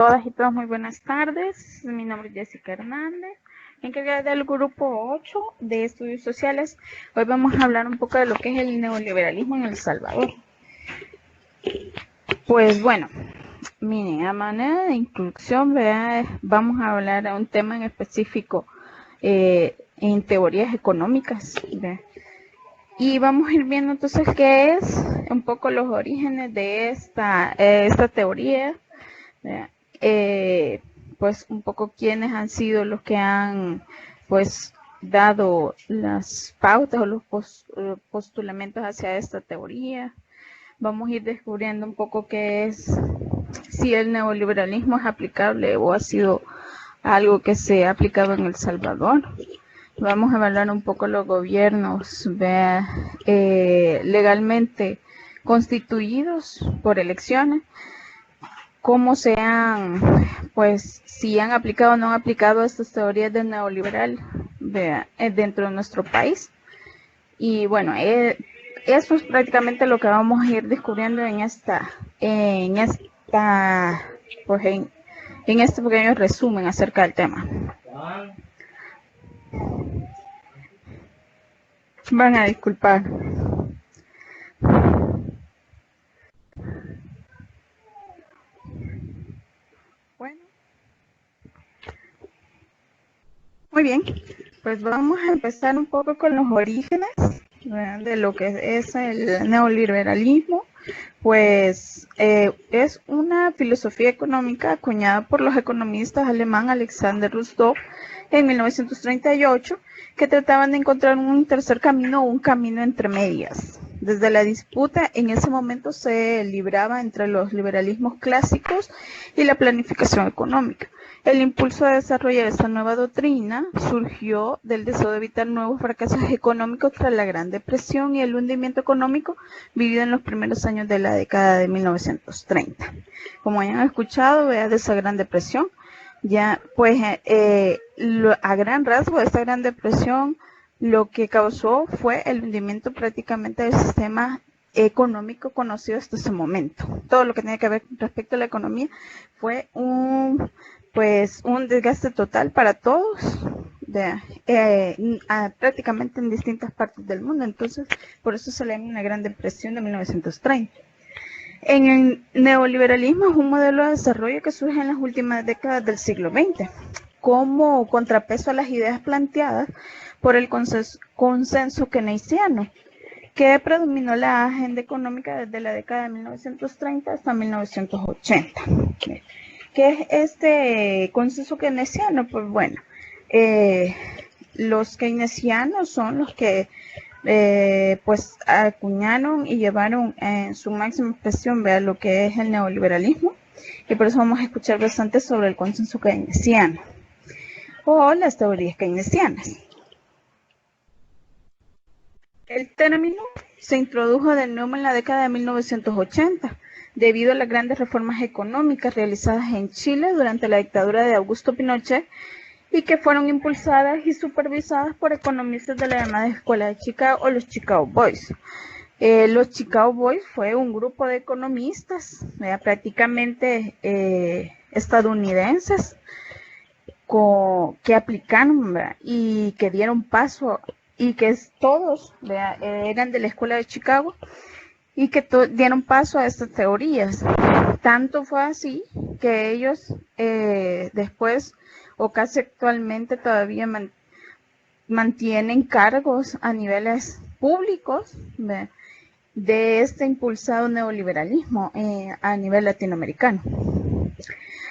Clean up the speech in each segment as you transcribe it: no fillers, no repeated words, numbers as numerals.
Todas y todos muy buenas tardes. Mi nombre es Jessica Hernández, encargada del grupo 8 de estudios sociales. Hoy vamos a hablar un poco de lo que es el neoliberalismo en El Salvador. Pues bueno, miren, a manera de introducción, vamos a hablar de un tema en específico en teorías económicas. Y vamos a ir viendo entonces qué es un poco los orígenes de esta teoría. Pues un poco quiénes han sido los que han pues dado las pautas o los postulamentos hacia esta teoría. Vamos a ir descubriendo un poco qué es, si el neoliberalismo es aplicable o ha sido algo que se ha aplicado en El Salvador. Vamos a evaluar un poco los gobiernos legalmente constituidos por elecciones, cómo se han, pues, si han aplicado o no han aplicado estas teorías del neoliberal dentro de nuestro país. Y bueno, eso es prácticamente lo que vamos a ir descubriendo en este pequeño resumen acerca del tema. Van a disculpar. Bueno. Muy bien, pues vamos a empezar un poco con los orígenes de lo que es el neoliberalismo. Pues es una filosofía económica acuñada por los economistas alemán Alexander Rostow en 1938, que trataban de encontrar un tercer camino o un camino entre medias. Desde la disputa en ese momento se libraba entre los liberalismos clásicos y la planificación económica. El impulso a desarrollar esta nueva doctrina surgió del deseo de evitar nuevos fracasos económicos tras la Gran Depresión y el hundimiento económico vivido en los primeros años de la década de 1930. Como hayan escuchado, de esa Gran Depresión, ya pues a gran rasgo de esta Gran Depresión lo que causó fue el hundimiento prácticamente del sistema económico conocido hasta ese momento. Todo lo que tenía que ver respecto a la economía fue un desgaste total para todos, prácticamente en distintas partes del mundo. Entonces, por eso se le llama una Gran Depresión de 1930. En el neoliberalismo es un modelo de desarrollo que surge en las últimas décadas del siglo XX, como contrapeso a las ideas planteadas por el consenso keynesiano, que predominó la agenda económica desde la década de 1930 hasta 1980. ¿Qué es este consenso keynesiano? Pues bueno, los keynesianos son los que pues acuñaron y llevaron en su máxima expresión lo que es el neoliberalismo, y por eso vamos a escuchar bastante sobre el consenso keynesiano o las teorías keynesianas. El término se introdujo de nuevo en la década de 1980 debido a las grandes reformas económicas realizadas en Chile durante la dictadura de Augusto Pinochet y que fueron impulsadas y supervisadas por economistas de la llamada Escuela de Chicago o los Chicago Boys. Los Chicago Boys fue un grupo de economistas prácticamente estadounidenses que aplicaron y que dieron paso, y que todos eran de la Escuela de Chicago y que dieron paso a estas teorías. Tanto fue así que ellos después o casi actualmente todavía mantienen cargos a niveles públicos de este impulsado neoliberalismo a nivel latinoamericano.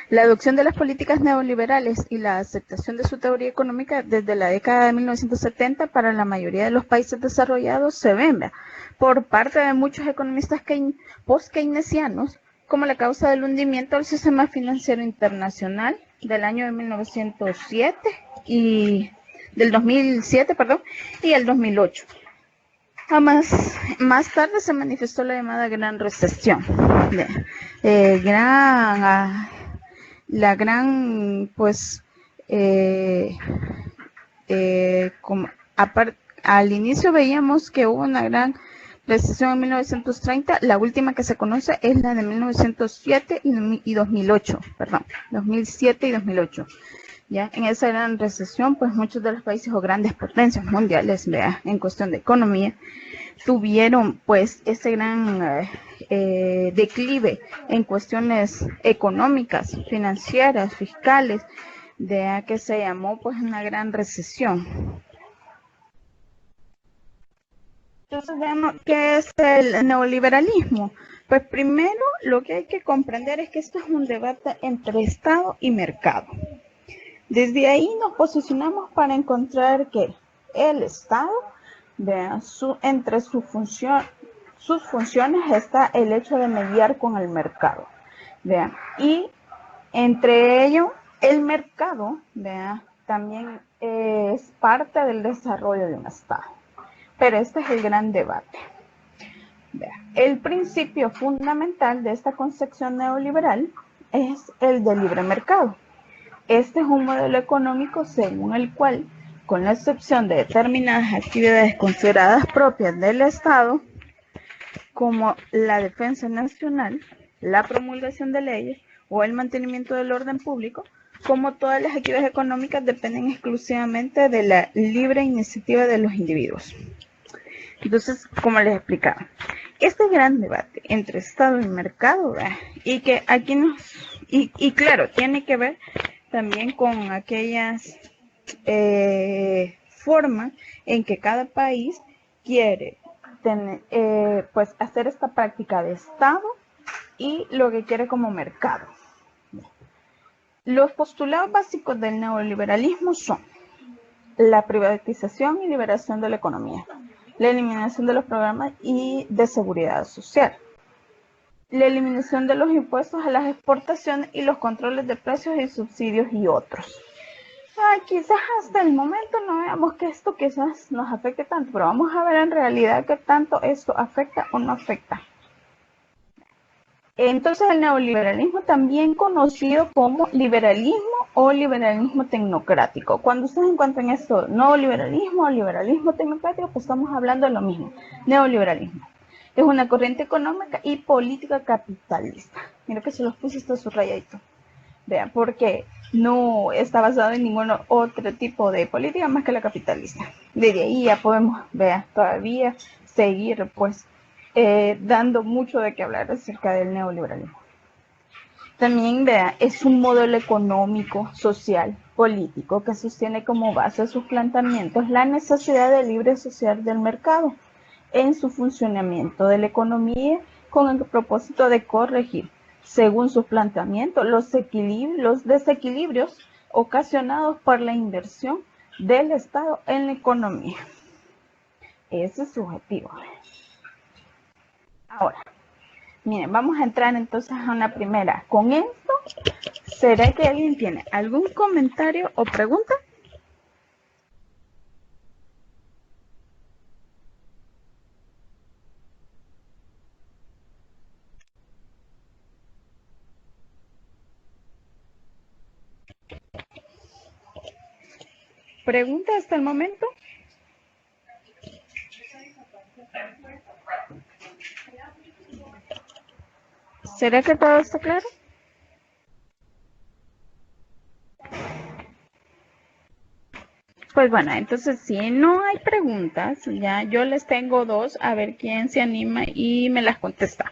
La adopción de las políticas neoliberales y la aceptación de su teoría económica desde la década de 1970 para la mayoría de los países desarrollados se ven por parte de muchos economistas post-keynesianos como la causa del hundimiento del sistema financiero internacional del año de 1907 y del 2007, y el 2008. Más tarde se manifestó la llamada Gran Recesión. Al inicio veíamos que hubo una gran recesión en 1930, la última que se conoce es la de 1907 y 2008, perdón, 2007 y 2008. Ya en esa gran recesión, pues muchos de los países o grandes potencias mundiales, vea, en cuestión de economía, tuvieron pues ese gran declive en cuestiones económicas, financieras, fiscales, de que se llamó pues una gran recesión. Entonces veamos qué es el neoliberalismo. Pues primero lo que hay que comprender es que esto es un debate entre Estado y mercado. Desde ahí nos posicionamos para encontrar que el Estado, vean, entre sus funciones está el hecho de mediar con el mercado. Vean, y entre ello, el mercado, vean, también es parte del desarrollo de un Estado. Pero este es el gran debate. Vean, el principio fundamental de esta concepción neoliberal es el del libre mercado. Este es un modelo económico según el cual, con la excepción de determinadas actividades consideradas propias del Estado, como la defensa nacional, la promulgación de leyes o el mantenimiento del orden público, como todas las actividades económicas dependen exclusivamente de la libre iniciativa de los individuos. Entonces, como les explicaba, este gran debate entre Estado y mercado, y que aquí y claro, tiene que ver también con aquellas formas en que cada país quiere tener, pues hacer esta práctica de Estado y lo que quiere como mercado. Los postulados básicos del neoliberalismo son la privatización y liberación de la economía, la eliminación de los programas y de seguridad social, la eliminación de los impuestos a las exportaciones y los controles de precios y subsidios y otros. Quizás hasta el momento no veamos que esto quizás nos afecte tanto, pero vamos a ver en realidad qué tanto esto afecta o no afecta. Entonces el neoliberalismo, también conocido como liberalismo o liberalismo tecnocrático. Cuando ustedes encuentran esto, neoliberalismo o liberalismo tecnocrático, pues estamos hablando de lo mismo, neoliberalismo. Es una corriente económica y política capitalista. Mira que se los puse esto subrayadito. Vean, porque no está basado en ningún otro tipo de política más que la capitalista. Desde ahí ya podemos, vean, todavía seguir pues dando mucho de qué hablar acerca del neoliberalismo. También, vean, es un modelo económico, social, político que sostiene como base de sus planteamientos la necesidad de libre social del mercado en su funcionamiento de la economía con el propósito de corregir, según sus planteamientos, los desequilibrios ocasionados por la inversión del Estado en la economía. Ese es su objetivo. Ahora, miren, vamos a entrar entonces a una primera. Con esto, ¿será que alguien tiene algún comentario o pregunta? ¿Pregunta hasta el momento? ¿Será que todo está claro? Pues bueno, entonces si no hay preguntas, ya yo les tengo dos, a ver quién se anima y me las contesta.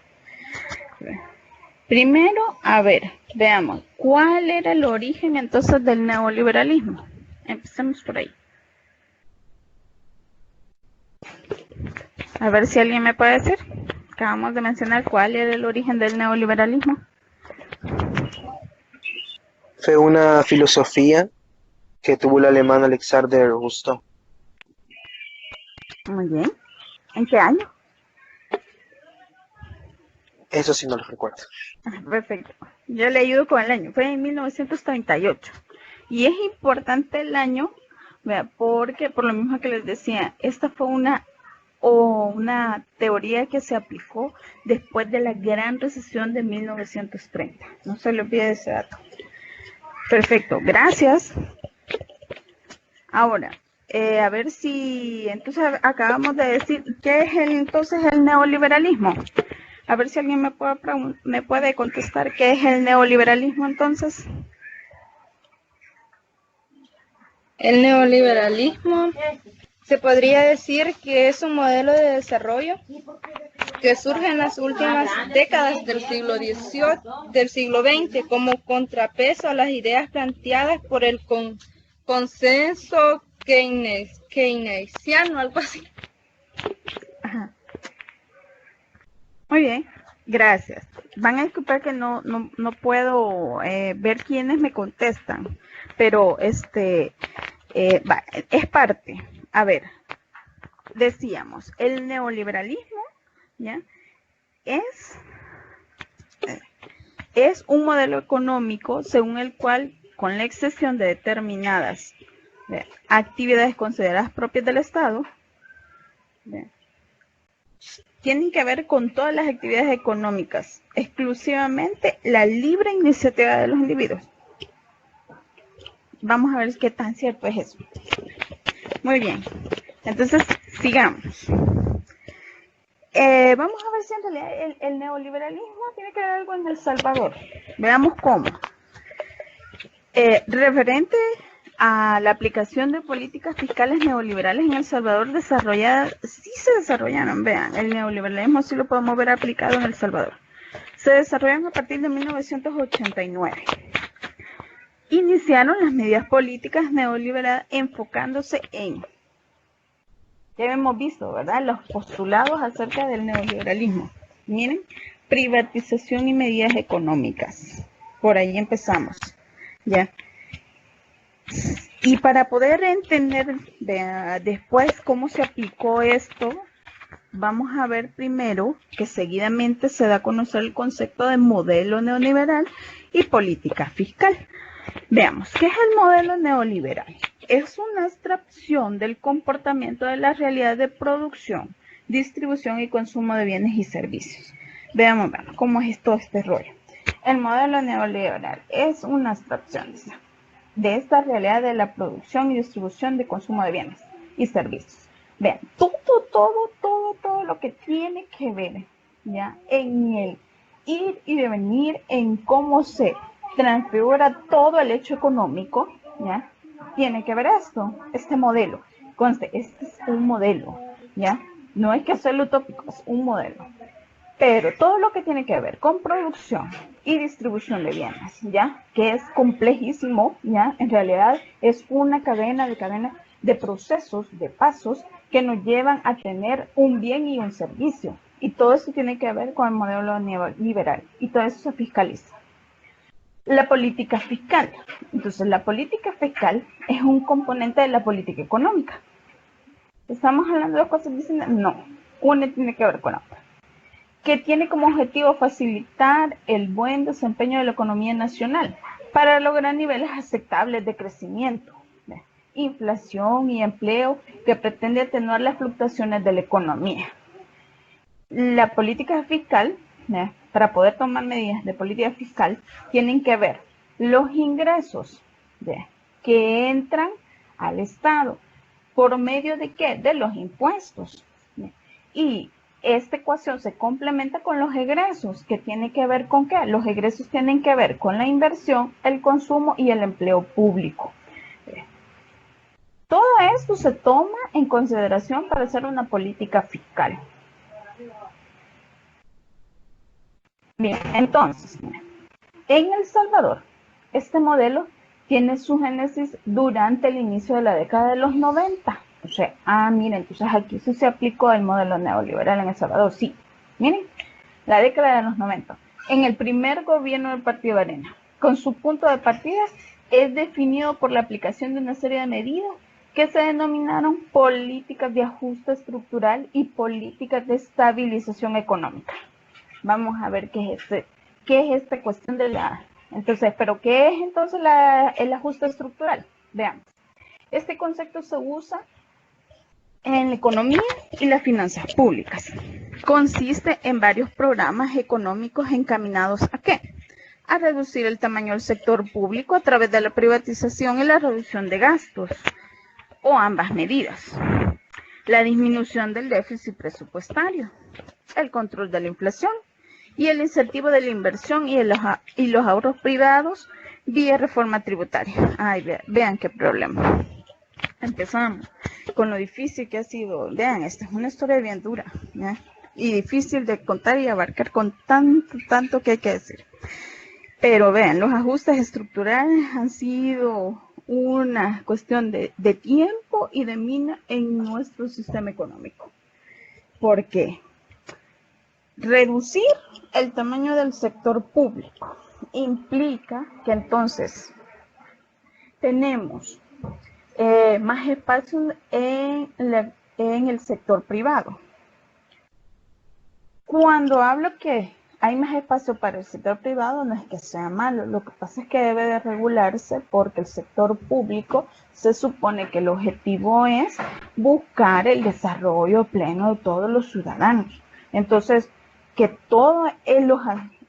Primero, a ver, veamos, ¿cuál era el origen entonces del neoliberalismo? Empecemos por ahí. A ver si alguien me puede decir. Acabamos de mencionar cuál era el origen del neoliberalismo. Fue una filosofía que tuvo el alemán Alexander Gustav. Muy bien. ¿En qué año? Eso sí no lo recuerdo. Perfecto. Yo le ayudo con el año. Fue en 1938. Y es importante el año, vea, porque por lo mismo que les decía, esta fue una teoría que se aplicó después de la gran recesión de 1930. No se le olvide ese dato. Perfecto, gracias. Ahora, A ver si, entonces acabamos de decir, ¿qué es entonces el neoliberalismo? A ver si alguien me puede contestar qué es el neoliberalismo entonces. El neoliberalismo se podría decir que es un modelo de desarrollo que surge en las últimas décadas del siglo XX como contrapeso a las ideas planteadas por el consenso keynesiano, algo así. Ajá. Muy bien, gracias. Van a disculpar que no puedo ver quiénes me contestan, pero es parte. A ver, decíamos, el neoliberalismo, ¿ya? Es un modelo económico según el cual, con la excepción de determinadas actividades consideradas propias del Estado, tienen que ver con todas las actividades económicas, exclusivamente la libre iniciativa de los individuos. Vamos a ver qué tan cierto es eso. Muy bien, entonces sigamos. Vamos a ver si en realidad el neoliberalismo tiene que ver algo en El Salvador. Veamos cómo. Referente a la aplicación de políticas fiscales neoliberales en El Salvador desarrolladas, sí se desarrollaron, vean, el neoliberalismo sí lo podemos ver aplicado en El Salvador. Se desarrollaron a partir de 1989. Iniciaron las medidas políticas neoliberales enfocándose en, ya hemos visto, ¿verdad?, los postulados acerca del neoliberalismo. Miren, privatización y medidas económicas. Por ahí empezamos, ¿ya? Y para poder entender después cómo se aplicó esto, vamos a ver primero que seguidamente se da a conocer el concepto de modelo neoliberal y política fiscal. Veamos, ¿qué es el modelo neoliberal? Es una abstracción del comportamiento de la realidad de producción, distribución y consumo de bienes y servicios. Veamos cómo es todo este rollo. El modelo neoliberal es una abstracción de esta realidad de la producción y distribución de consumo de bienes y servicios. Vean, todo lo que tiene que ver, ¿ya?, en el ir y devenir, en cómo se transfigura todo el hecho económico, ¿ya?, tiene que ver este modelo. Conste, este es un modelo, ¿ya? No es que sea el utópico, es un modelo. Pero todo lo que tiene que ver con producción y distribución de bienes, ¿ya?, que es complejísimo, ¿ya?, en realidad es una cadena de procesos, de pasos que nos llevan a tener un bien y un servicio. Y todo eso tiene que ver con el modelo neoliberal. Y todo eso se fiscaliza. La política fiscal. Entonces, la política fiscal es un componente de la política económica. ¿Estamos hablando de cosas distintas? No. Una tiene que ver con la otra. Que tiene como objetivo facilitar el buen desempeño de la economía nacional para lograr niveles aceptables de crecimiento, inflación y empleo, que pretende atenuar las fluctuaciones de la economía. La política fiscal, para poder tomar medidas de política fiscal, tienen que ver los ingresos que entran al Estado. ¿Por medio de qué? De los impuestos. Y esta ecuación se complementa con los egresos, que tiene que ver con qué. Los egresos tienen que ver con la inversión, el consumo y el empleo público. Todo esto se toma en consideración para hacer una política fiscal. Bien, entonces, en El Salvador, este modelo tiene su génesis durante el inicio de la década de los 90. O sea, miren, entonces aquí sí se aplicó el modelo neoliberal en El Salvador, sí. Miren, la década de los 90, en el primer gobierno del Partido Arena, con su punto de partida es definido por la aplicación de una serie de medidas que se denominaron políticas de ajuste estructural y políticas de estabilización económica. Vamos a ver qué es esta cuestión de la... Entonces, ¿pero qué es entonces el ajuste estructural? Veamos. Este concepto se usa en la economía y las finanzas públicas. Consiste en varios programas económicos encaminados ¿a qué? A reducir el tamaño del sector público a través de la privatización y la reducción de gastos, o ambas medidas. La disminución del déficit presupuestario, el control de la inflación y el incentivo de la inversión y los ahorros privados vía reforma tributaria. Ay, vean qué problema. Empezamos con lo difícil que ha sido. Vean, esta es una historia bien dura, ¿ya? Y difícil de contar y abarcar con tanto que hay que decir. Pero vean, los ajustes estructurales han sido una cuestión de tiempo y de mina en nuestro sistema económico. ¿Por qué? Reducir el tamaño del sector público implica que entonces tenemos más espacio en el sector privado. Cuando hablo que hay más espacio para el sector privado, no es que sea malo, lo que pasa es que debe de regularse porque el sector público se supone que el objetivo es buscar el desarrollo pleno de todos los ciudadanos. Entonces,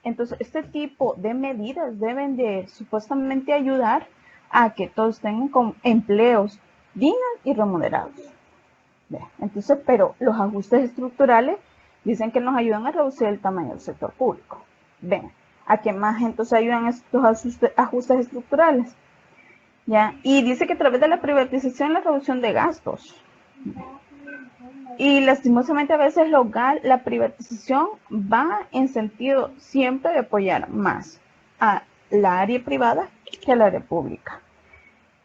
entonces este tipo de medidas deben de supuestamente ayudar a que todos tengan empleos dignos y remunerados. Entonces, pero los ajustes estructurales dicen que nos ayudan a reducir el tamaño del sector público. Ven, ¿a qué más entonces ayudan estos ajustes estructurales? ¿Ya? Y dice que a través de la privatización y la reducción de gastos. Y lastimosamente a veces la privatización va en sentido siempre de apoyar más a la área privada que a la área pública.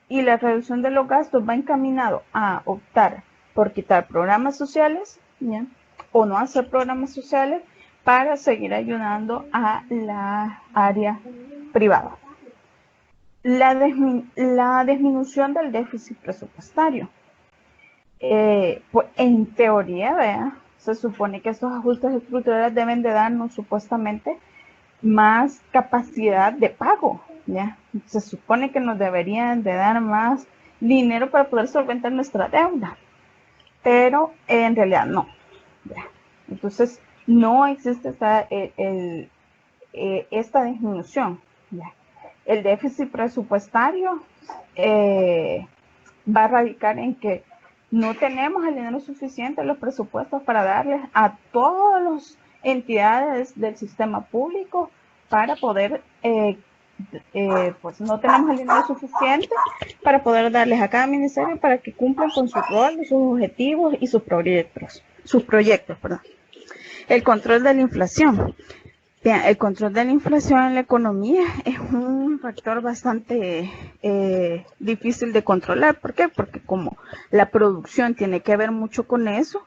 Y la reducción de los gastos va encaminado a optar por quitar programas sociales, ¿ya? O no hacer programas sociales para seguir ayudando a la área privada. La disminución del déficit presupuestario. Pues en teoría, ¿vea? Se supone que estos ajustes estructurales deben de darnos supuestamente más capacidad de pago, ¿ya? Se supone que nos deberían de dar más dinero para poder solventar nuestra deuda, pero en realidad no, ¿ya? Entonces no existe esta disminución, ¿ya? El déficit presupuestario va a radicar en que no tenemos el dinero suficiente en los presupuestos para darles a todas las entidades del sistema público para poder, pues no tenemos el dinero suficiente para poder darles a cada ministerio para que cumplan con su rol, sus objetivos y sus proyectos. El control de la inflación. Bien, el control de la inflación en la economía es un factor bastante difícil de controlar. ¿Por qué? Porque como la producción tiene que ver mucho con eso,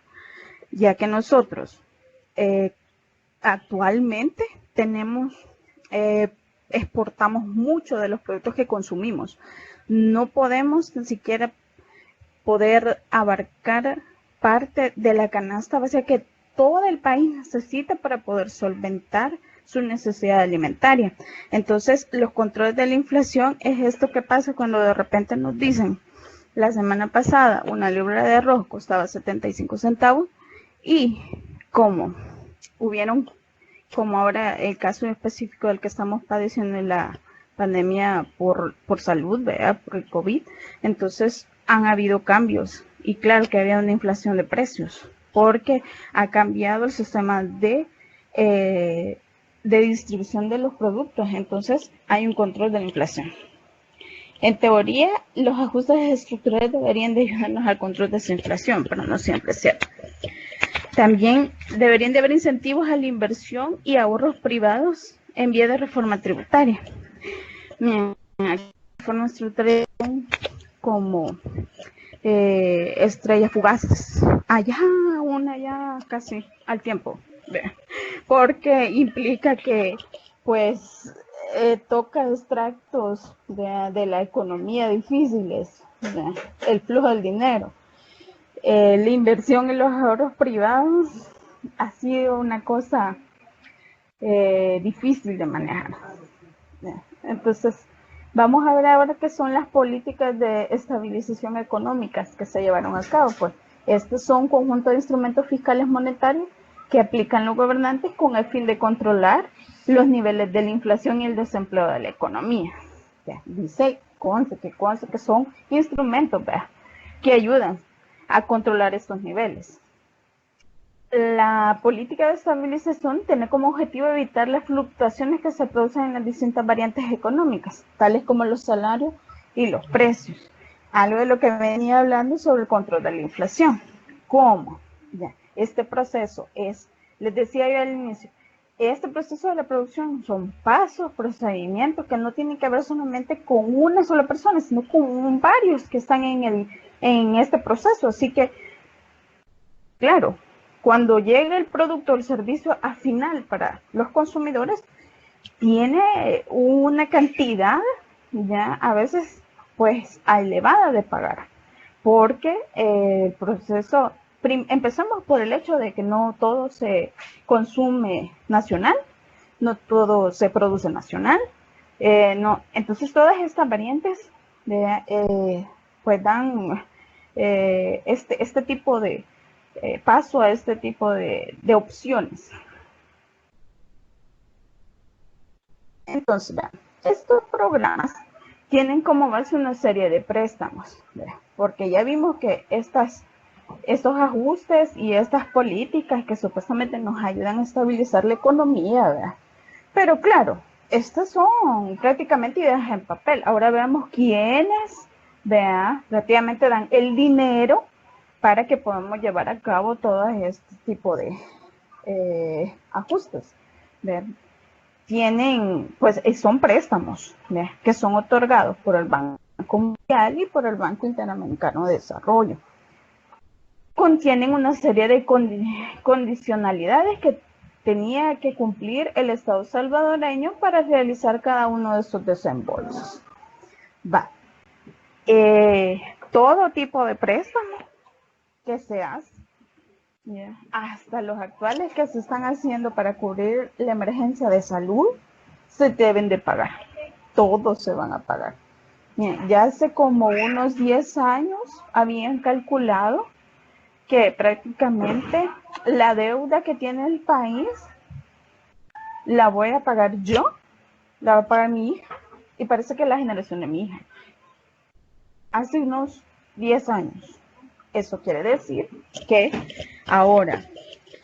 ya que nosotros actualmente exportamos mucho de los productos que consumimos. No podemos ni siquiera poder abarcar parte de la canasta básica que todo el país necesita para poder solventar su necesidad alimentaria. Entonces, los controles de la inflación es esto que pasa cuando de repente nos dicen, la semana pasada una libra de arroz costaba 75 centavos y como ahora el caso específico del que estamos padeciendo en la pandemia por salud, ¿verdad? Por el COVID, entonces han habido cambios y claro que había una inflación de precios, porque ha cambiado el sistema de distribución de los productos, entonces hay un control de la inflación. En teoría, los ajustes estructurales deberían de ayudarnos al control de esa inflación, pero no siempre es cierto. También deberían de haber incentivos a la inversión y ahorros privados en vía de reforma tributaria. Miren, reforma tributaria como estrellas fugaces, ya casi al tiempo, porque implica que pues toca extractos de la economía difíciles, el flujo del dinero, la inversión en los ahorros privados ha sido una cosa difícil de manejar. Entonces vamos a ver ahora qué son las políticas de estabilización económicas que se llevaron a cabo. Pues estos son un conjunto de instrumentos fiscales monetarios que aplican los gobernantes con el fin de controlar los niveles de la inflación y el desempleo de la economía. Dice que son instrumentos que ayudan a controlar estos niveles. La política de estabilización tiene como objetivo evitar las fluctuaciones que se producen en las distintas variantes económicas, tales como los salarios y los precios. Algo de lo que venía hablando sobre el control de la inflación. ¿Cómo? Ya, este proceso es, les decía yo al inicio, este proceso de la producción son pasos, procedimientos que no tienen que ver solamente con una sola persona, sino con varios que están en este proceso. Así que, claro, cuando llega el producto o el servicio a final para los consumidores, tiene una cantidad ya a veces pues elevada de pagar, porque el proceso, empezamos por el hecho de que no todo se consume nacional, no todo se produce nacional, no, entonces todas estas variantes pues dan este tipo de paso a este tipo de opciones. Entonces, vean, estos programas tienen como base una serie de préstamos, ¿verdad? Porque ya vimos que estos ajustes y estas políticas que supuestamente nos ayudan a estabilizar la economía, ¿verdad? Pero claro, estas son prácticamente ideas en papel. Ahora veamos quiénes, ¿verdad? Relativamente dan el dinero para que podamos llevar a cabo todo este tipo de ajustes, ¿verdad? Tienen, pues son préstamos, ¿verdad? Que son otorgados por el Banco Mundial y por el Banco Interamericano de Desarrollo. Contienen una serie de condicionalidades que tenía que cumplir el Estado salvadoreño para realizar cada uno de esos desembolsos. Va. Todo tipo de préstamo que se hace, hasta los actuales que se están haciendo para cubrir la emergencia de salud, se deben de pagar. Todos se van a pagar. Bien, ya hace como unos 10 años habían calculado que prácticamente la deuda que tiene el país la voy a pagar yo, la va a pagar mi hija, y parece que la generación de mi hija. Hace unos 10 años. Eso quiere decir que ahora,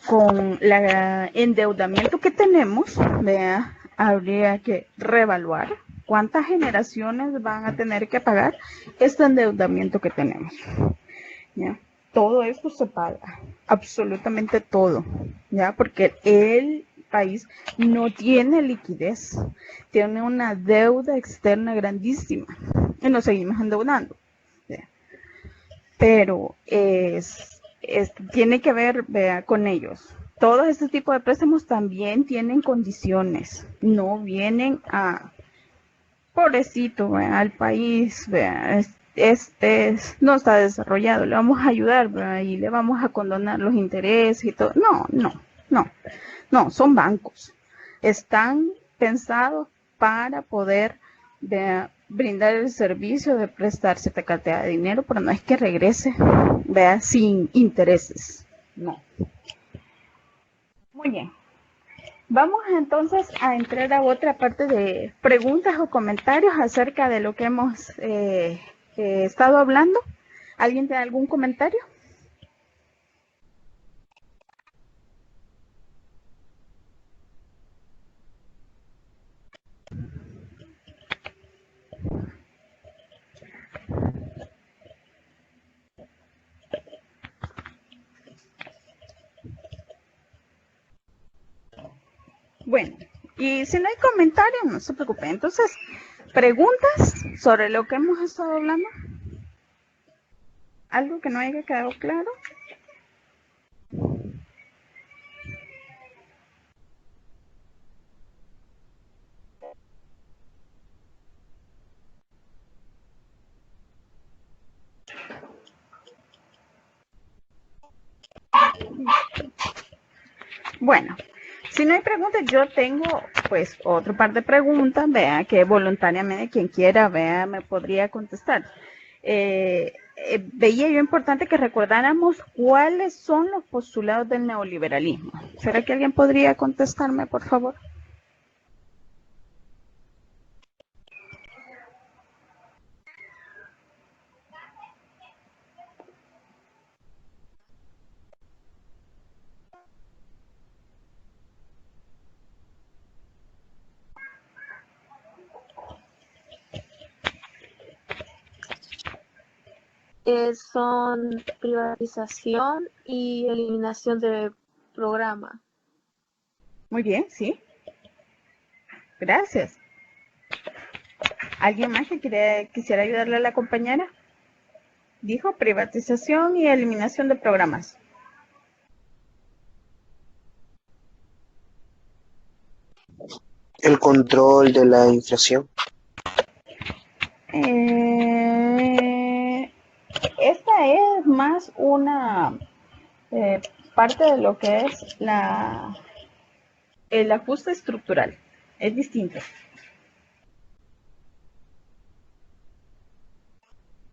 con el endeudamiento que tenemos, vea, habría que reevaluar cuántas generaciones van a tener que pagar este endeudamiento que tenemos. ¿Ya? Todo esto se paga, absolutamente todo, ¿ya? Porque el país no tiene liquidez, tiene una deuda externa grandísima y nos seguimos endeudando, ¿ya? Pero tiene que ver, vea, con ellos. Todos estos tipos de préstamos también tienen condiciones, no vienen a, pobrecito, vea, al país, vea, no está desarrollado, le vamos a ayudar, ¿verdad? Y le vamos a condonar los intereses y todo. No, son bancos. Están pensados para poder brindar el servicio de prestar cierta cantidad de dinero, pero no es que regrese, vea, sin intereses. No. Muy bien. Vamos entonces a entrar a otra parte de preguntas o comentarios acerca de lo que hemos estado hablando. ¿Alguien tiene algún comentario? Bueno, y si no hay comentarios, no se preocupen. Entonces, preguntas sobre lo que hemos estado hablando. ¿Algo que no haya quedado claro? Bueno, si no hay preguntas, yo tengo pues otro par de preguntas, vea, que voluntariamente quien quiera, vea, me podría contestar. Veía yo importante que recordáramos cuáles son los postulados del neoliberalismo. ¿Será que alguien podría contestarme, por favor? Son privatización y eliminación de programa. Muy bien, sí. Gracias. ¿Alguien más que quisiera ayudarle a la compañera? Dijo privatización y eliminación de programas. El control de la inflación. Esta es más una parte de lo que es el ajuste estructural. Es distinto.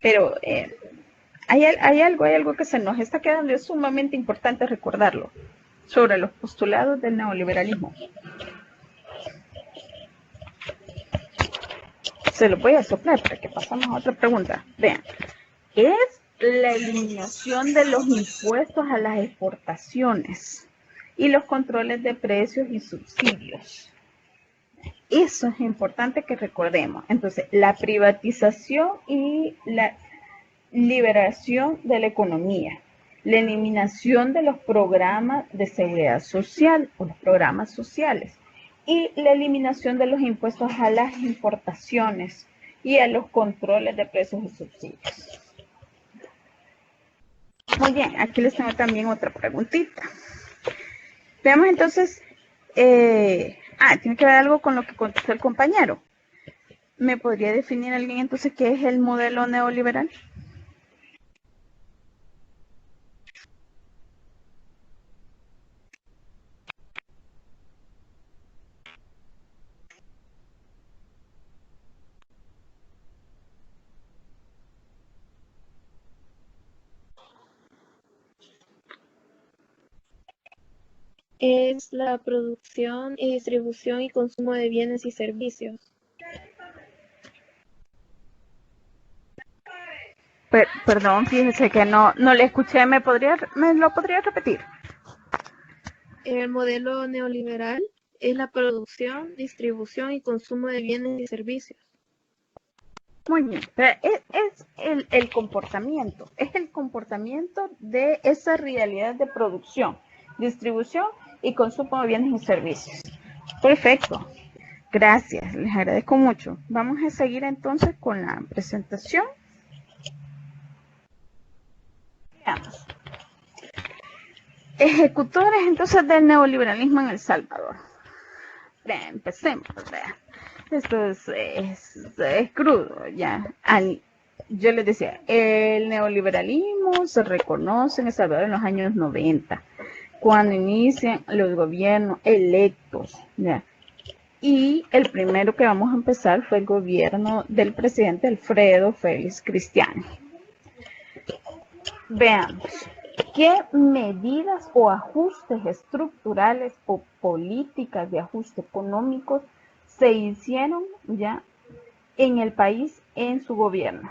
Pero hay algo que se nos está quedando, es sumamente importante recordarlo, sobre los postulados del neoliberalismo. Se lo voy a soplar para que pasemos a otra pregunta. Vean, es la eliminación de los impuestos a las exportaciones y los controles de precios y subsidios. Eso es importante que recordemos. Entonces, la privatización y la liberación de la economía, la eliminación de los programas de seguridad social o los programas sociales y la eliminación de los impuestos a las importaciones y a los controles de precios y subsidios. Muy bien, aquí les tengo también otra preguntita. Veamos entonces, tiene que ver algo con lo que contestó el compañero. ¿Me podría definir alguien entonces qué es el modelo neoliberal? Es la producción y distribución y consumo de bienes y servicios. Perdón, fíjese que no le escuché. ¿Me lo podría repetir? El modelo neoliberal es la producción, distribución y consumo de bienes y servicios. Muy bien, pero es el comportamiento, es el comportamiento de esa realidad de producción, distribución y consumo de bienes y servicios. Perfecto, gracias, les agradezco mucho. Vamos a seguir entonces con la presentación. Veamos. Ejecutores entonces del neoliberalismo en El Salvador. Empecemos, vean. Esto es crudo, ya. Yo les decía, el neoliberalismo se reconoce en El Salvador en los años 90, cuando inician los gobiernos electos, ya. Y el primero que vamos a empezar fue el gobierno del presidente Alfredo Félix Cristiani. Veamos, ¿qué medidas o ajustes estructurales o políticas de ajuste económicos se hicieron ya en el país en su gobierno?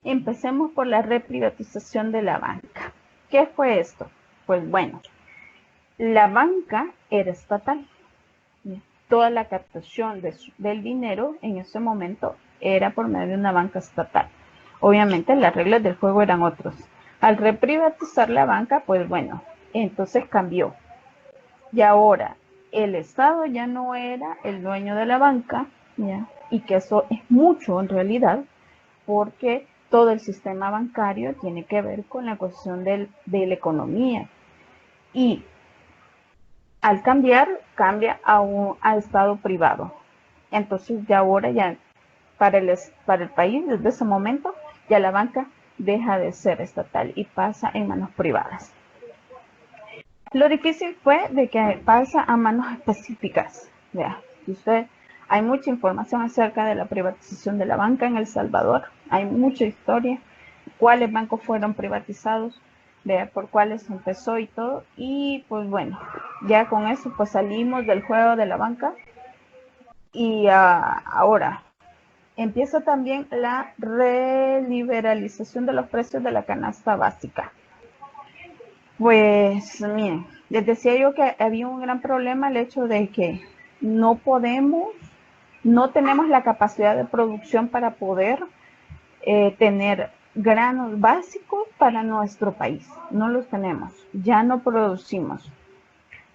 Empecemos por la reprivatización de la banca. ¿Qué fue esto? Pues bueno, la banca era estatal. Toda la captación del dinero en ese momento era por medio de una banca estatal. Obviamente las reglas del juego eran otros. Al reprivatizar la banca, pues bueno, entonces cambió. Y ahora el Estado ya no era el dueño de la banca, ¿ya? Y que eso es mucho en realidad, porque todo el sistema bancario tiene que ver con la cuestión de la economía. Y al cambiar, cambia a Estado privado. Entonces ya ahora ya para el país desde ese momento ya la banca deja de ser estatal y pasa en manos privadas. Lo difícil fue de que pasa a manos específicas. Vea, hay mucha información acerca de la privatización de la banca en El Salvador. Hay mucha historia, cuáles bancos fueron privatizados, vea, por cuáles empezó y todo. Y pues bueno, ya con eso pues salimos del juego de la banca. Y ahora empieza también la reliberalización de los precios de la canasta básica. Pues miren, les decía yo que había un gran problema el hecho de que no tenemos la capacidad de producción para poder tener granos básicos para nuestro país. No los tenemos, ya no producimos.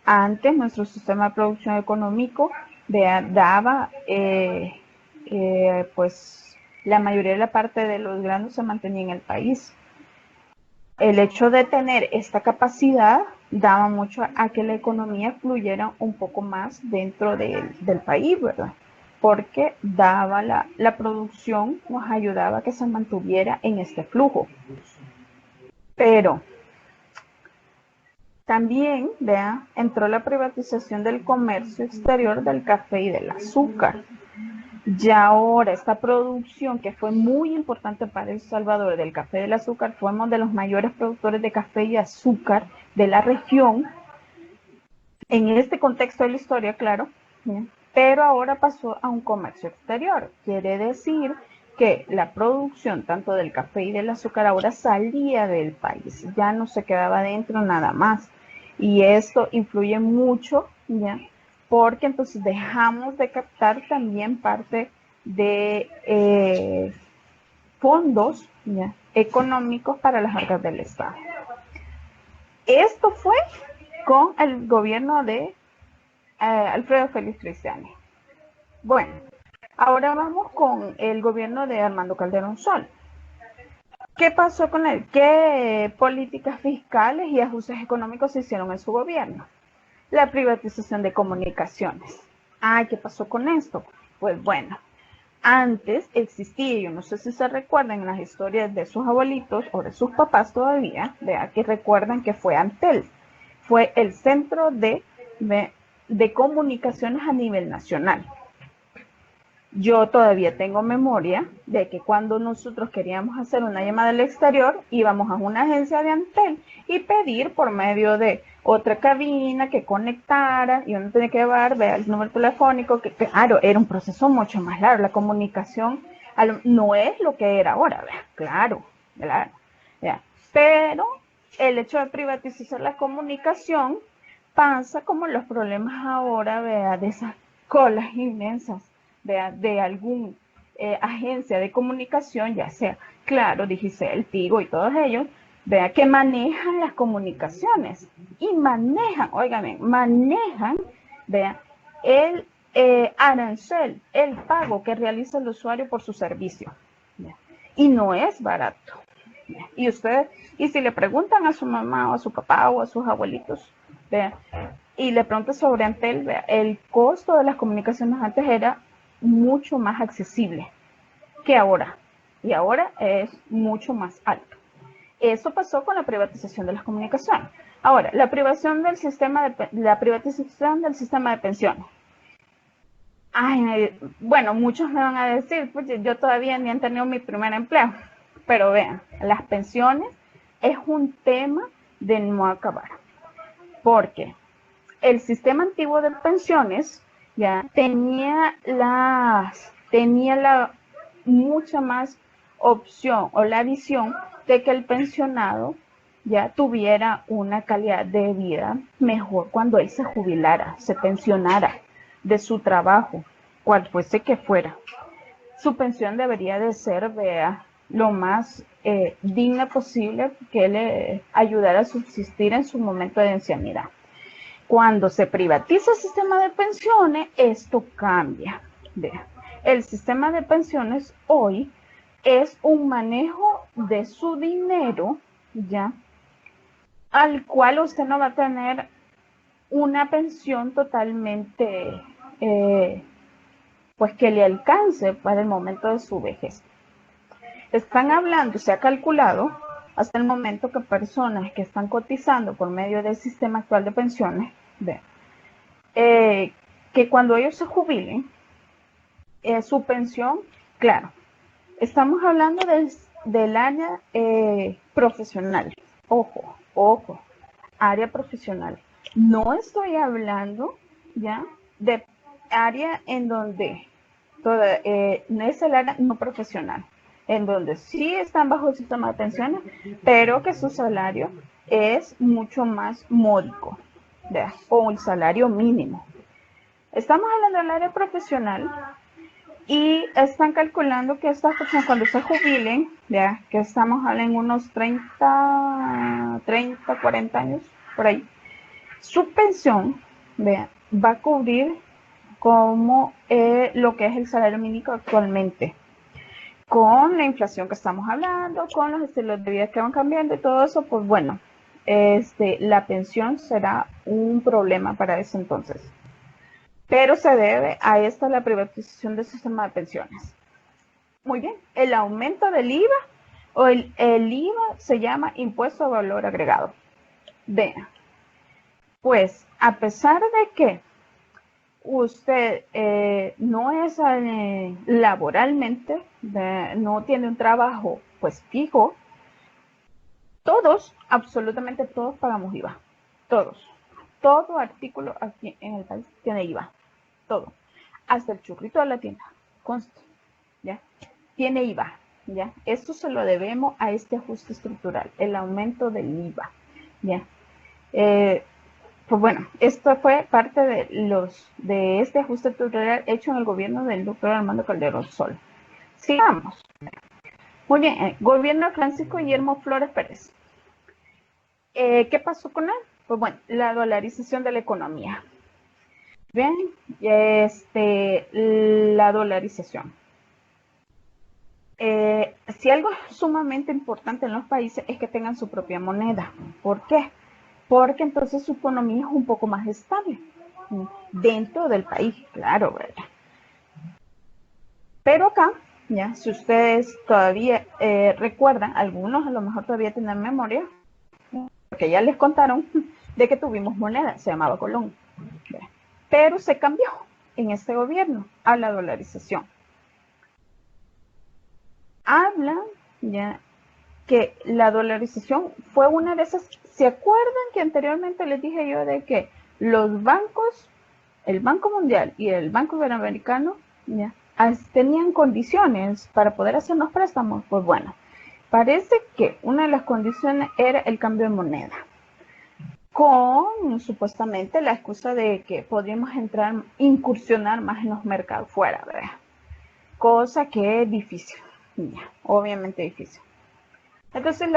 Antes nuestro sistema de producción económico daba, pues la mayoría de la parte de los granos se mantenía en el país. El hecho de tener esta capacidad daba mucho a que la economía fluyera un poco más dentro del país, ¿verdad? Porque daba la producción, nos ayudaba a que se mantuviera en este flujo. Pero también, vea, entró la privatización del comercio exterior del café y del azúcar. Ya ahora esta producción que fue muy importante para El Salvador del café y del azúcar, fuimos de los mayores productores de café y azúcar de la región, en este contexto de la historia, claro, ¿bien? Pero ahora pasó a un comercio exterior. Quiere decir que la producción tanto del café y del azúcar ahora salía del país, ya no se quedaba dentro nada más. Y esto influye mucho, ¿ya? Porque entonces dejamos de captar también parte de fondos, ¿ya?, económicos para las arcas del Estado. Esto fue con el gobierno de Alfredo Félix Cristiani. Bueno, ahora vamos con el gobierno de Armando Calderón Sol. ¿Qué pasó con él? ¿Qué políticas fiscales y ajustes económicos se hicieron en su gobierno? La privatización de comunicaciones. ¿Qué pasó con esto? Pues bueno, antes existía, yo no sé si se recuerdan en las historias de sus abuelitos o de sus papás todavía, vea que recuerdan que fue Antel, fue el centro de comunicaciones a nivel nacional. Yo todavía tengo memoria de que cuando nosotros queríamos hacer una llamada al exterior, íbamos a una agencia de Antel y pedir por medio de otra cabina que conectara, y uno tenía que llevar, vea, el número telefónico, que claro, era un proceso mucho más largo. La comunicación no es lo que era ahora, vea, claro, ya. Pero el hecho de privatizar la comunicación pasa como los problemas ahora, vea, de esas colas inmensas de algún agencia de comunicación, ya sea Claro, Digicel, Tigo y todos ellos, vea, que manejan las comunicaciones y manejan, óigame, manejan, vea, el arancel, el pago que realiza el usuario por su servicio. ¿Vea? Y no es barato. ¿Vea? Y ustedes, y si le preguntan a su mamá o a su papá o a sus abuelitos, vea, y le preguntan sobre Antel, vea, el costo de las comunicaciones antes era mucho más accesible que ahora, y ahora es mucho más alto. Eso pasó con la privatización de las comunicaciones. Ahora, la privatización del sistema de pensiones. Bueno, muchos me van a decir, pues yo todavía ni he tenido mi primer empleo, pero vean, las pensiones es un tema de no acabar, porque el sistema antiguo de pensiones ya tenía la mucha más opción o la visión de que el pensionado ya tuviera una calidad de vida mejor cuando él se jubilara, se pensionara de su trabajo, cual fuese que fuera. Su pensión debería de ser, vea, lo más digna posible, que le ayudara a subsistir en su momento de ancianidad. Cuando se privatiza el sistema de pensiones, esto cambia. Vea, el sistema de pensiones hoy es un manejo de su dinero, ya, al cual usted no va a tener una pensión totalmente, pues que le alcance para el momento de su vejez. Están hablando, se ha calculado hasta el momento que personas que están cotizando por medio del sistema actual de pensiones, que cuando ellos se jubilen, su pensión, claro, estamos hablando del área profesional, ojo, área profesional. No estoy hablando ya de área en donde no es el área no profesional, en donde sí están bajo el sistema de pensiones, pero que su salario es mucho más módico, ¿verdad? O el salario mínimo. Estamos hablando del área profesional, Y están calculando que estas personas cuando se jubilen, ya que estamos en unos 40 años, por ahí, su pensión, vea, va a cubrir como lo que es el salario mínimo actualmente. Con la inflación que estamos hablando, con los estilos de vida que van cambiando y todo eso, pues bueno, la pensión será un problema para ese entonces. Pero se debe a esta la privatización del sistema de pensiones. Muy bien, el aumento del IVA o el IVA se llama impuesto a valor agregado. Vean, pues a pesar de que usted no es laboralmente, no tiene un trabajo pues fijo, todos, absolutamente todos pagamos IVA. Todos. Todo artículo aquí en el país tiene IVA. Todo. Hasta el churrito de la tienda. Conste. ¿Ya? Tiene IVA. ¿Ya? Esto se lo debemos a este ajuste estructural, el aumento del IVA. ¿Ya? Pues bueno, esto fue parte de este ajuste estructural hecho en el gobierno del doctor Armando Calderón Sol. Sigamos. Muy bien, gobierno de Francisco Guillermo Flores Pérez. ¿Qué pasó con él? Pues bueno, la dolarización de la economía. Ven, la dolarización. Si algo es sumamente importante en los países es que tengan su propia moneda. ¿Por qué? Porque entonces su economía es un poco más estable dentro del país, claro, ¿verdad? Pero acá, ya, si ustedes todavía recuerdan, algunos a lo mejor todavía tienen memoria, porque ya les contaron de que tuvimos moneda, se llamaba Colón, pero se cambió en este gobierno a la dolarización. Hablan ya que la dolarización fue una de esas. ¿Se acuerdan que anteriormente les dije yo de que los bancos, el Banco Mundial y el Banco Iberoamericano, ya, tenían condiciones para poder hacernos préstamos? Pues bueno, parece que una de las condiciones era el cambio de moneda, con supuestamente la excusa de que podríamos incursionar más en los mercados fuera, ¿verdad? Cosa que es difícil, ya, obviamente difícil. Entonces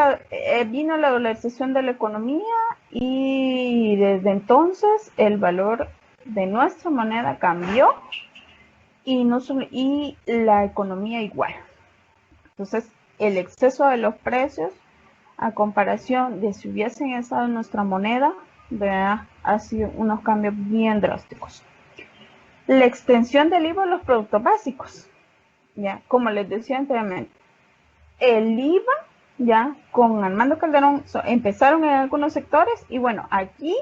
vino la dolarización de la economía y desde entonces el valor de nuestra moneda cambió y la economía igual. Entonces el exceso de los precios a comparación de si hubiesen estado en nuestra moneda, ¿verdad? Ha sido unos cambios bien drásticos. La extensión del IVA a los productos básicos, ya, como les decía anteriormente, el IVA ya con Armando Calderón empezaron en algunos sectores y bueno, aquí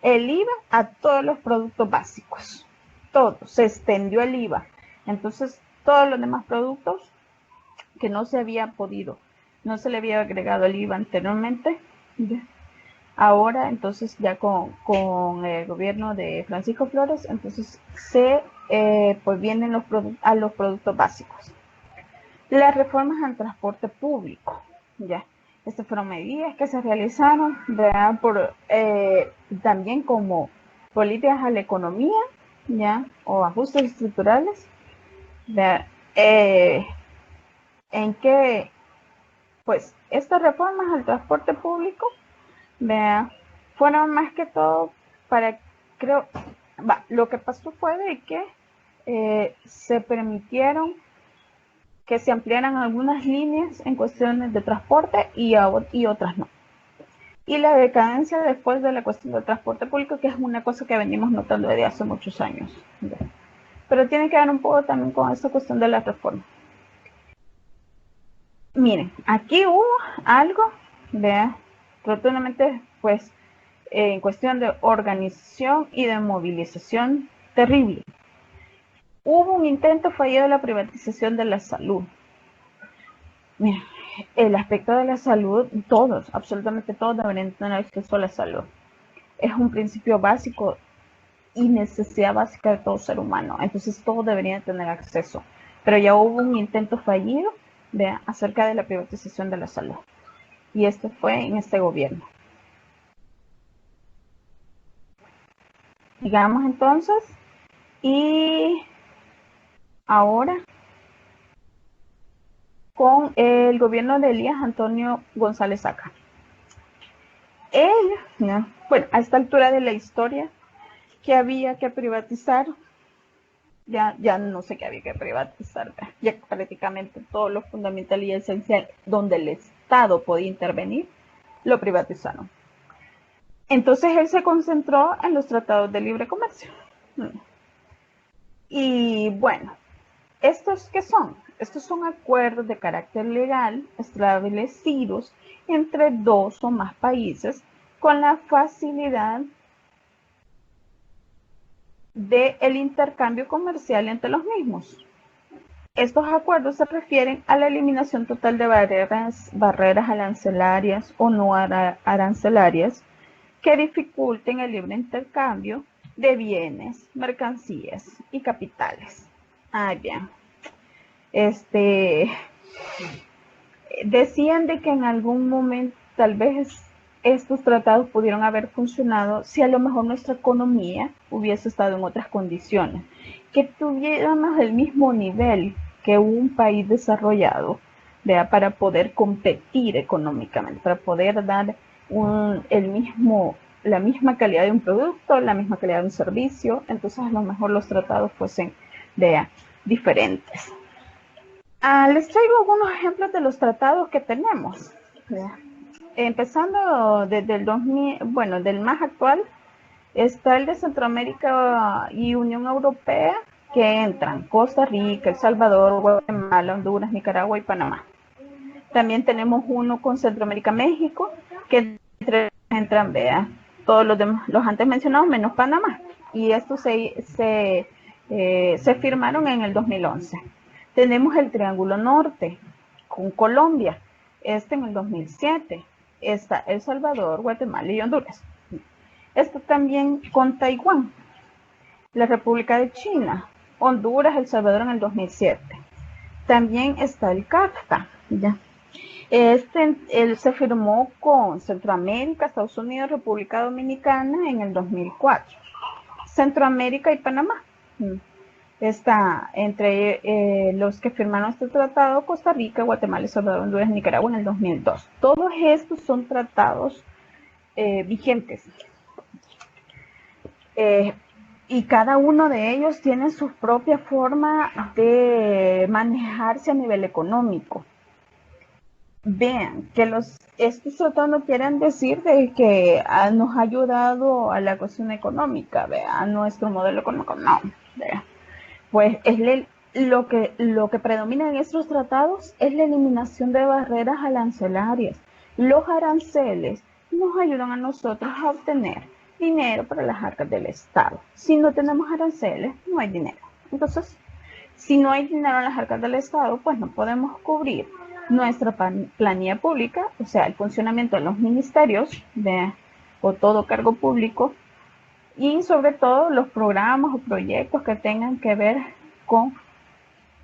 el IVA a todos los productos básicos, todo, se extendió el IVA. Entonces todos los demás productos que no se había podido, no se le había agregado el IVA anteriormente, ya. Ahora entonces ya con el gobierno de Francisco Flores, entonces pues vienen a los productos básicos. Las reformas al transporte público, ya. Estas fueron medidas que se realizaron, ¿verdad? También como políticas a la economía, ya, o ajustes estructurales, en que, pues, estas reformas al transporte público, ¿verdad? Fueron más que todo para, lo que pasó fue de que se permitieron que se ampliaran algunas líneas en cuestiones de transporte y otras no. Y la decadencia después de la cuestión del transporte público, que es una cosa que venimos notando desde hace muchos años. Pero tiene que ver un poco también con esta cuestión de la reforma. Miren, aquí hubo algo, ¿verdad? Rotundamente, pues, en cuestión de organización y de movilización terrible. Hubo un intento fallido de la privatización de la salud. Mira, el aspecto de la salud, todos, absolutamente todos deberían tener acceso a la salud. Es un principio básico y necesidad básica de todo ser humano. Entonces todos deberían tener acceso. Pero ya hubo un intento fallido acerca de la privatización de la salud. Y esto fue en este gobierno. Digamos entonces, y ahora con el gobierno de Elías Antonio González Saca. Él, ¿no? Bueno, a esta altura de la historia, que había que privatizar, ya no sé qué había que privatizar, ya prácticamente todo lo fundamental y esencial donde el Estado podía intervenir, lo privatizaron. Entonces él se concentró en los tratados de libre comercio. Y bueno, ¿estos qué son? Estos son acuerdos de carácter legal establecidos entre dos o más países con la facilidad del intercambio comercial entre los mismos. Estos acuerdos se refieren a la eliminación total de barreras arancelarias o no arancelarias que dificulten el libre intercambio de bienes, mercancías y capitales. Bien. Decían de que en algún momento tal vez estos tratados pudieron haber funcionado si a lo mejor nuestra economía hubiese estado en otras condiciones, que tuviéramos el mismo nivel que un país desarrollado, ¿vea? Para poder competir económicamente, para poder dar la misma calidad de un producto, la misma calidad de un servicio. Entonces a lo mejor los tratados fuesen diferentes. Les traigo algunos ejemplos de los tratados que tenemos. Empezando desde el 2000, bueno, del más actual, está el de Centroamérica y Unión Europea, que entran Costa Rica, El Salvador, Guatemala, Honduras, Nicaragua y Panamá. También tenemos uno con Centroamérica, México, que entran, todos los antes mencionados menos Panamá. Y estos se firmaron en el 2011. Tenemos el Triángulo Norte con Colombia, en el 2007. Está El Salvador, Guatemala y Honduras. Esto también con Taiwán, la República de China, Honduras, El Salvador en el 2007. También está el CAFTA, ¿ya? Él se firmó con Centroamérica, Estados Unidos, República Dominicana en el 2004. Centroamérica y Panamá. Está entre los que firmaron este tratado, Costa Rica, Guatemala, El Salvador, Honduras y Nicaragua en el 2002. Todos estos son tratados vigentes. Y cada uno de ellos tiene su propia forma de manejarse a nivel económico. Vean que estos tratados no quieren decir de que nos ha ayudado a la cuestión económica, a nuestro modelo económico, no. Pues lo que predomina en estos tratados es la eliminación de barreras arancelarias. Los aranceles nos ayudan a nosotros a obtener dinero para las arcas del Estado. Si no tenemos aranceles, no hay dinero. Entonces, si no hay dinero en las arcas del Estado, pues no podemos cubrir nuestra planilla pública, o sea, el funcionamiento de los ministerios o todo cargo público, y sobre todo los programas o proyectos que tengan que ver con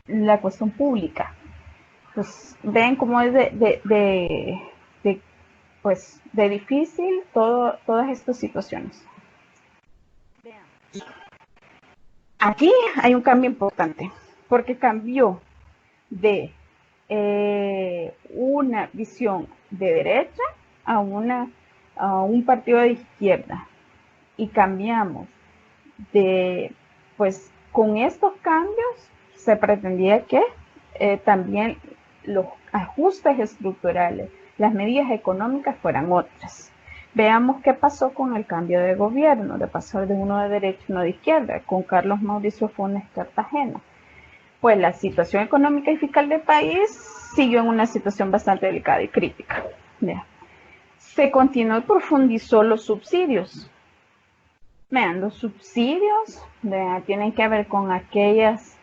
la cuestión pública. Pues ven cómo es de difícil todas estas situaciones. Aquí hay un cambio importante, porque cambió de una visión de derecha a un partido de izquierda. Y cambiamos con estos cambios se pretendía que también los ajustes estructurales, las medidas económicas fueran otras. Veamos qué pasó con el cambio de gobierno, de pasar de uno de derecha a uno de izquierda, con Carlos Mauricio Funes Cartagena. Pues la situación económica y fiscal del país siguió en una situación bastante delicada y crítica. Se continuó y profundizó los subsidios. Vean, los subsidios tienen que ver con aquellas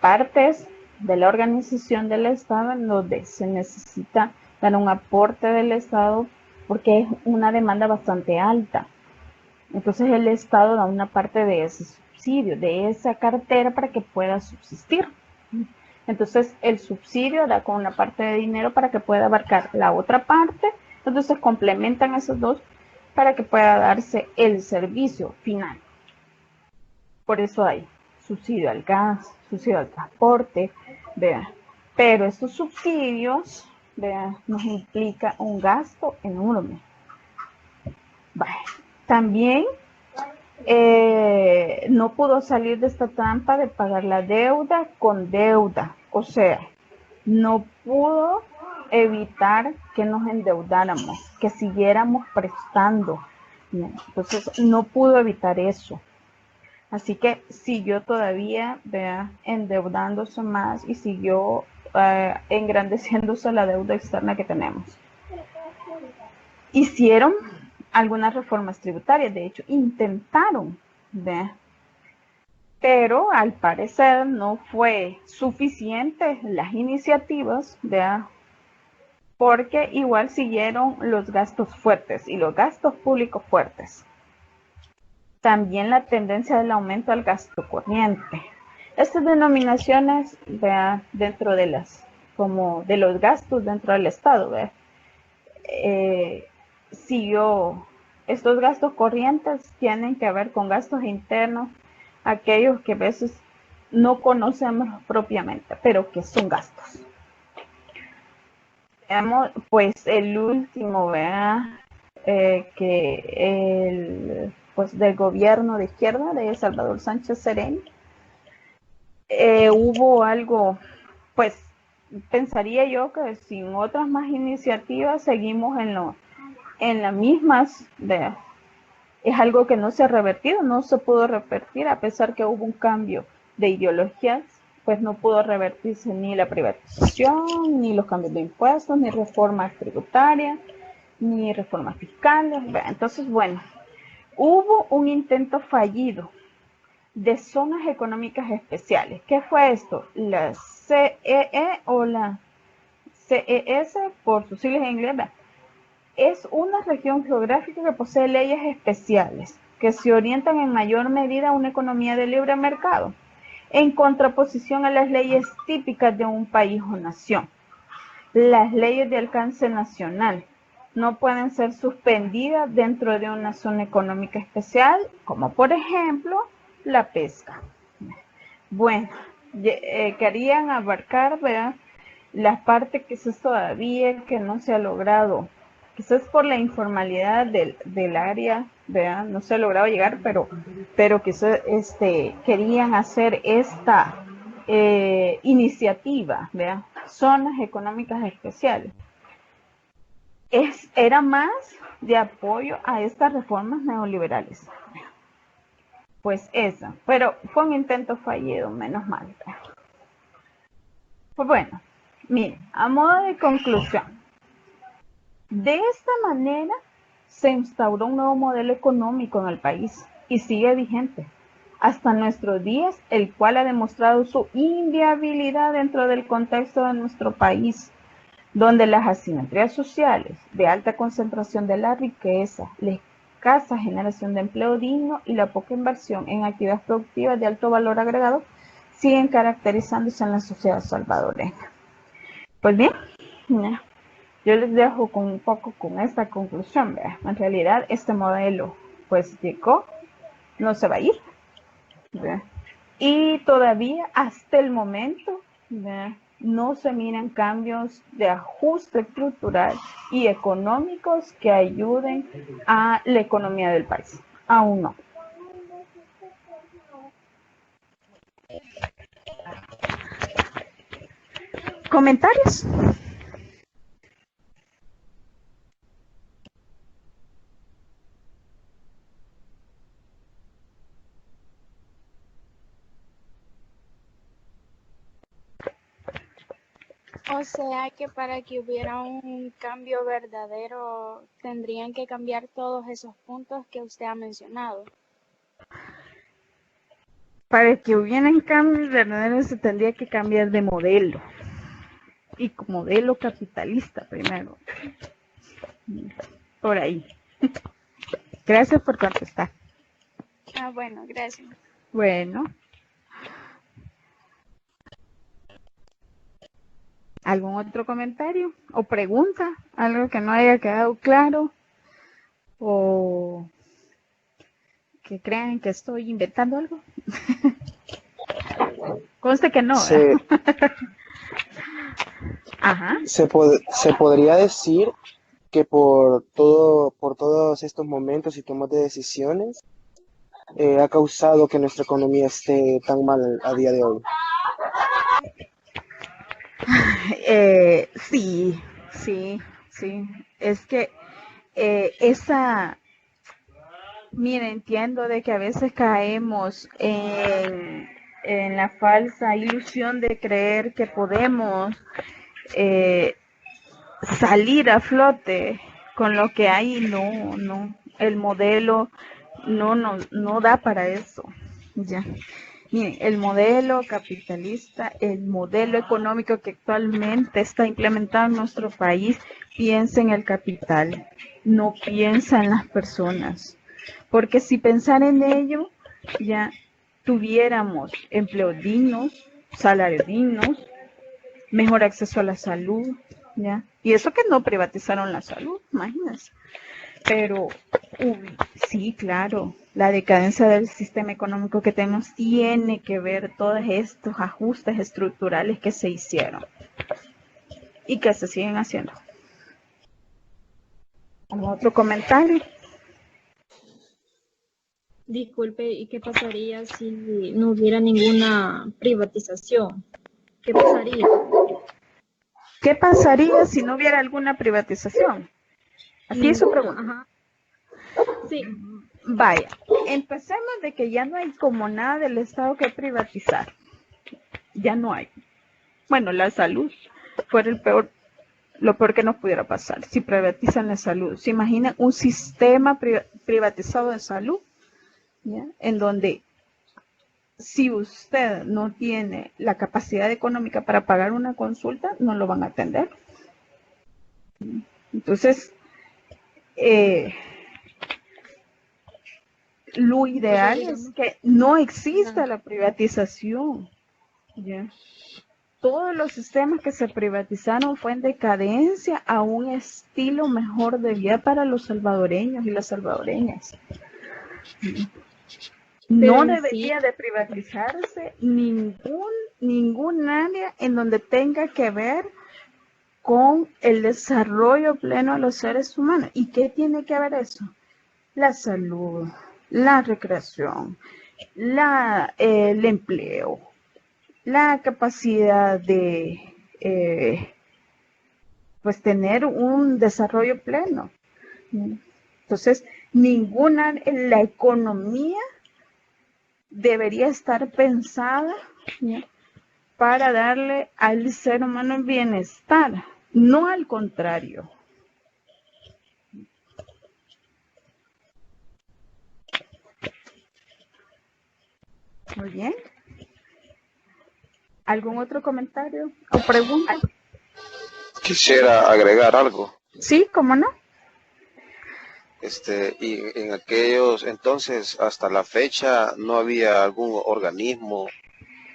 partes de la organización del Estado en donde se necesita dar un aporte del Estado porque es una demanda bastante alta. Entonces el Estado da una parte de ese subsidio, de esa cartera para que pueda subsistir. Entonces el subsidio da con una parte de dinero para que pueda abarcar la otra parte. Entonces complementan esos dos para que pueda darse el servicio final. Por eso hay subsidio al gas, subsidio al transporte, vea. Pero estos subsidios, vea, nos implica un gasto enorme. Vale. También no pudo salir de esta trampa de pagar la deuda con deuda. O sea, no pudo evitar que nos endeudáramos, que siguiéramos prestando. Entonces, no pudo evitar eso. Así que siguió todavía, vea, endeudándose más y siguió engrandeciéndose la deuda externa que tenemos. Hicieron algunas reformas tributarias, de hecho, intentaron, ¿ve? Pero al parecer no fue suficiente las iniciativas, ¿ve? Porque igual siguieron los gastos fuertes y los gastos públicos fuertes. También la tendencia del aumento al gasto corriente. Estas denominaciones, ¿ve? Dentro de las, como de los gastos dentro del Estado, ¿ve? Siguió, estos gastos corrientes tienen que ver con gastos internos, aquellos que a veces no conocemos propiamente, pero que son gastos. Veamos, pues el último, ¿verdad? Pues del gobierno de izquierda de Salvador Sánchez Serén, hubo algo, pues pensaría yo que sin otras más iniciativas seguimos en las mismas, es algo que no se ha revertido, no se pudo revertir a pesar que hubo un cambio de ideologías, pues no pudo revertirse ni la privatización, ni los cambios de impuestos, ni reformas tributarias, ni reformas fiscales. Entonces, bueno, hubo un intento fallido de zonas económicas especiales. ¿Qué fue esto? La CEE o la CES, por sus siglas en inglés, es una región geográfica que posee leyes especiales que se orientan en mayor medida a una economía de libre mercado, en contraposición a las leyes típicas de un país o nación. Las leyes de alcance nacional no pueden ser suspendidas dentro de una zona económica especial, como por ejemplo la pesca. Bueno, querían abarcar, ¿verdad?, la parte que es todavía que no se ha logrado. Quizás por la informalidad del área, ¿verdad?, no se ha logrado llegar, pero quizás querían hacer esta iniciativa, ¿verdad?, zonas económicas especiales. Era más de apoyo a estas reformas neoliberales. Pues esa, pero fue un intento fallido, menos mal. Pues bueno, miren, a modo de conclusión, de esta manera se instauró un nuevo modelo económico en el país y sigue vigente hasta nuestros días, el cual ha demostrado su inviabilidad dentro del contexto de nuestro país, donde las asimetrías sociales de alta concentración de la riqueza, la escasa generación de empleo digno y la poca inversión en actividades productivas de alto valor agregado siguen caracterizándose en la sociedad salvadoreña. Pues bien, yo les dejo un poco con esta conclusión, ¿verdad? En realidad este modelo pues llegó, no se va a ir, ¿verdad? Y todavía hasta el momento, ¿verdad?, no se miran cambios de ajuste estructural y económicos que ayuden a la economía del país. Aún no. ¿Comentarios? O sea que para que hubiera un cambio verdadero, tendrían que cambiar todos esos puntos que usted ha mencionado. Para que hubieran cambios verdaderos se tendría que cambiar de modelo. Y modelo capitalista primero. Por ahí. Gracias por contestar. Ah, bueno, gracias. Bueno. ¿Algún otro comentario o pregunta? ¿Algo que no haya quedado claro? ¿O que crean que estoy inventando algo? Conste que no. Se, Ajá. se podría decir que por todos estos momentos y tomas de decisiones, ha causado que nuestra economía esté tan mal a día de hoy. Sí, sí, sí. Es que mira, entiendo de que a veces caemos en la falsa ilusión de creer que podemos eh, salir a flote con lo que hay. No, no. El modelo no da para eso. Ya. Miren, el modelo capitalista, el modelo económico que actualmente está implementado en nuestro país, piensa en el capital, no piensa en las personas. Porque si pensar en ello, ya tuviéramos empleos dignos, salarios dignos, mejor acceso a la salud, ¿ya? Y eso que no privatizaron la salud, imagínense. Pero sí, claro, la decadencia del sistema económico que tenemos tiene que ver todos estos ajustes estructurales que se hicieron y que se siguen haciendo. ¿Otro comentario? Disculpe, ¿y qué pasaría si no hubiera ninguna privatización? ¿Qué pasaría? ¿Qué pasaría si no hubiera alguna privatización? Así es su pregunta. Ajá. Sí. Vaya, empecemos de que ya no hay como nada del Estado que privatizar. Ya no hay. Bueno, la salud fue lo peor que nos pudiera pasar si privatizan la salud. ¿Se imagina un sistema privatizado de salud? ¿Ya? En donde si usted no tiene la capacidad económica para pagar una consulta, no lo van a atender. Entonces, lo ideal es que no exista la privatización. ¿Ya? Todos los sistemas que se privatizaron fue en decadencia a un estilo mejor de vida para los salvadoreños y las salvadoreñas. No debería de privatizarse ningún área en donde tenga que ver con el desarrollo pleno de los seres humanos. ¿Y qué tiene que ver eso? La salud, la recreación, el empleo, la capacidad de pues tener un desarrollo pleno. Entonces, la economía debería estar pensada, ¿ya?, para darle al ser humano bienestar, no al contrario. Muy bien. ¿Algún otro comentario o pregunta? Quisiera agregar algo. Sí, ¿cómo no? Y en aquellos entonces, hasta la fecha, no había algún organismo,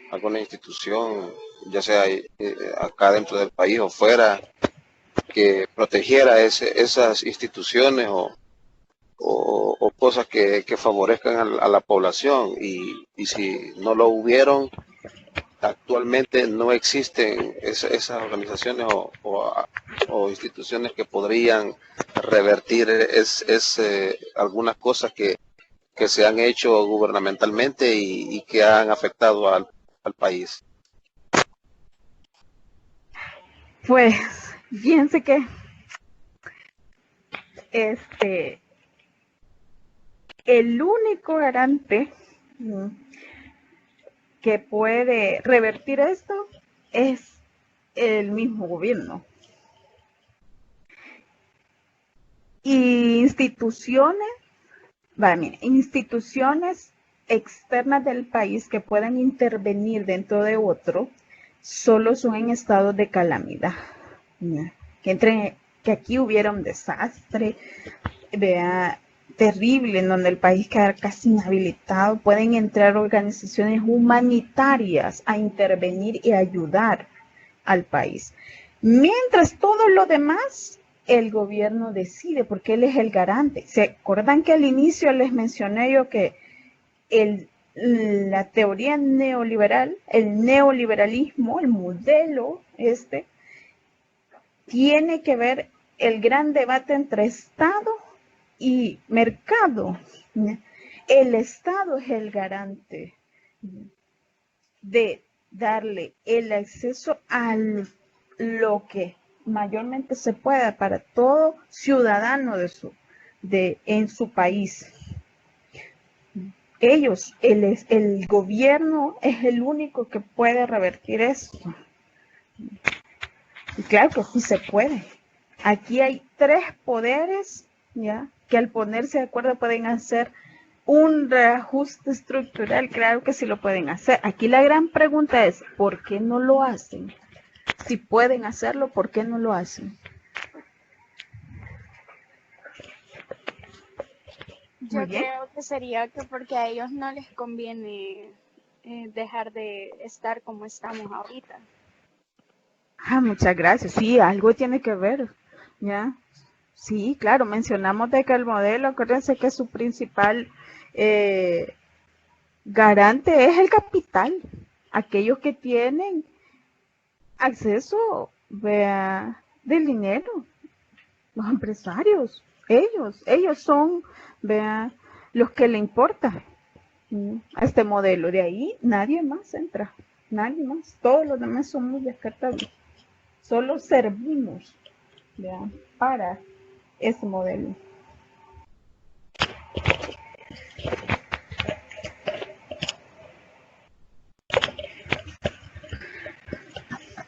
alguna institución, ya sea acá dentro del país o fuera, que protegiera esas instituciones o cosas que favorezcan a la población. Y si no lo hubieron, actualmente no existen esas organizaciones o instituciones que podrían revertir algunas cosas que se han hecho gubernamentalmente y que han afectado al país. Pues, fíjense que el único garante que puede revertir esto es el mismo gobierno. Y instituciones externas del país que puedan intervenir dentro de otro, solo son en estados de calamidad. Que aquí hubiera un desastre, terrible, en donde el país queda casi inhabilitado, pueden entrar organizaciones humanitarias a intervenir y ayudar al país. Mientras todo lo demás, el gobierno decide, porque él es el garante. ¿Se acuerdan que al inicio les mencioné yo que la teoría neoliberal, el neoliberalismo, el modelo tiene que ver el gran debate entre Estado y mercado. El Estado es el garante de darle el acceso a lo que mayormente se pueda para todo ciudadano en su país. El gobierno es el único que puede revertir esto. Y claro que sí se puede. Aquí hay 3 poderes, ¿ya?, que al ponerse de acuerdo pueden hacer un reajuste estructural. Claro que sí lo pueden hacer. Aquí la gran pregunta es, ¿por qué no lo hacen? Si pueden hacerlo, ¿por qué no lo hacen? Yo creo que sería que porque a ellos no les conviene dejar de estar como estamos ahorita. Muchas gracias. Sí, algo tiene que ver, ¿ya? Sí, claro, mencionamos de que el modelo, acuérdense que su principal garante es el capital. Aquellos que tienen acceso del dinero, los empresarios, ellos son los que le importa a este modelo. De ahí nadie más entra, nadie más. Todos los demás son muy descartables. Solo servimos para ese modelo.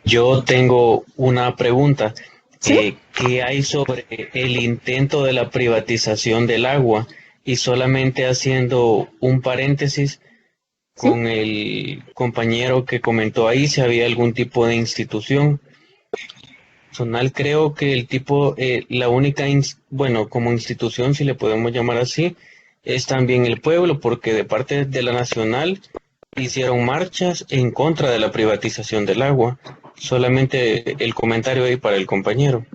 Yo tengo una pregunta. ¿Sí? ¿Qué hay sobre el intento de la privatización del agua? Y solamente haciendo un paréntesis con el compañero que comentó ahí, si había algún tipo de institución. Personal, creo que la única, bueno, como institución, si le podemos llamar así, es también el pueblo, porque de parte de la Nacional hicieron marchas en contra de la privatización del agua. Solamente el comentario ahí para el compañero.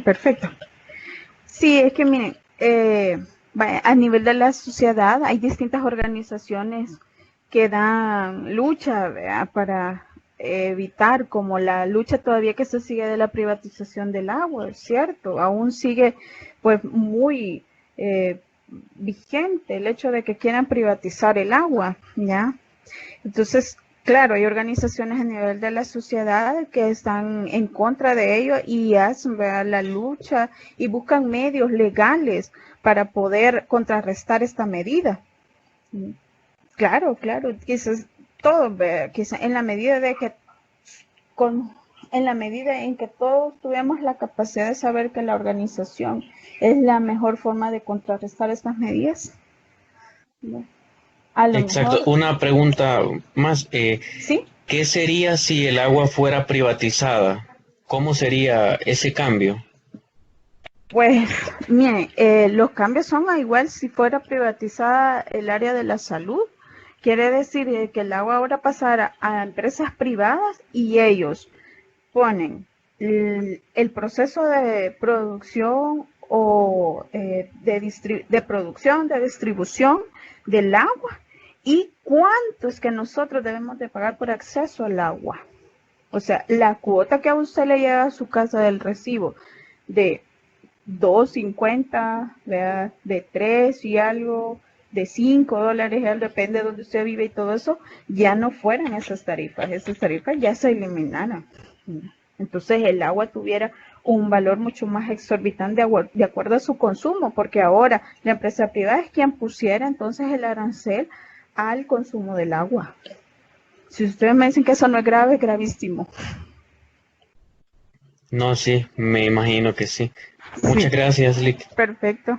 Perfecto. Sí, es que miren, a nivel de la sociedad hay distintas organizaciones que dan lucha, ¿verdad?, para evitar, como la lucha todavía que se sigue de la privatización del agua, es cierto, aún sigue pues muy vigente el hecho de que quieran privatizar el agua, ¿ya? Entonces, claro, hay organizaciones a nivel de la sociedad que están en contra de ello y hacen, ¿verdad?, la lucha y buscan medios legales para poder contrarrestar esta medida. Claro, quizás todo, quizás en la medida de que en la medida en que todos tuvimos la capacidad de saber que la organización es la mejor forma de contrarrestar estas medidas. A lo Exacto. mejor, Una pregunta más. ¿sí? ¿Qué sería si el agua fuera privatizada? ¿Cómo sería ese cambio? Pues, miren, los cambios son igual si fuera privatizada el área de la salud. Quiere decir que el agua ahora pasará a empresas privadas y ellos ponen el proceso de producción o de producción, de distribución del agua y cuánto es que nosotros debemos de pagar por acceso al agua. O sea, la cuota que a usted le llega a su casa del recibo de $2.50, ¿verdad?, de 3 y algo, de $5, depende de donde usted vive y todo eso, ya no fueran esas tarifas ya se eliminaran. Entonces el agua tuviera un valor mucho más exorbitante de acuerdo a su consumo, porque ahora la empresa privada es quien pusiera entonces el arancel al consumo del agua. Si ustedes me dicen que eso no es grave, es gravísimo. No, sí, me imagino que sí. Sí. Muchas gracias, Lick. Perfecto.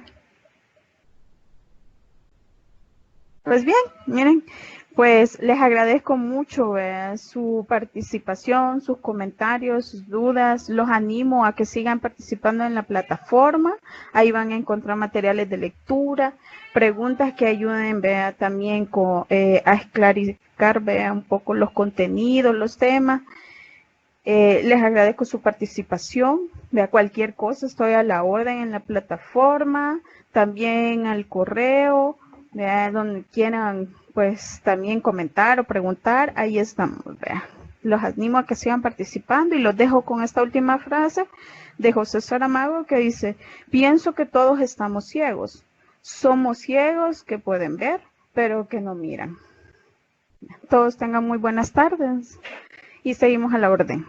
Pues bien, miren, pues les agradezco mucho su participación, sus comentarios, sus dudas. Los animo a que sigan participando en la plataforma. Ahí van a encontrar materiales de lectura, preguntas que ayuden también a esclarecer un poco los contenidos, los temas. Les agradezco su participación. Cualquier cosa, estoy a la orden en la plataforma, también al correo, donde quieran pues también comentar o preguntar, ahí estamos, vea. Los animo a que sigan participando y los dejo con esta última frase de José Saramago que dice, pienso que todos estamos ciegos. Somos ciegos que pueden ver, pero que no miran. Todos tengan muy buenas tardes y seguimos a la orden.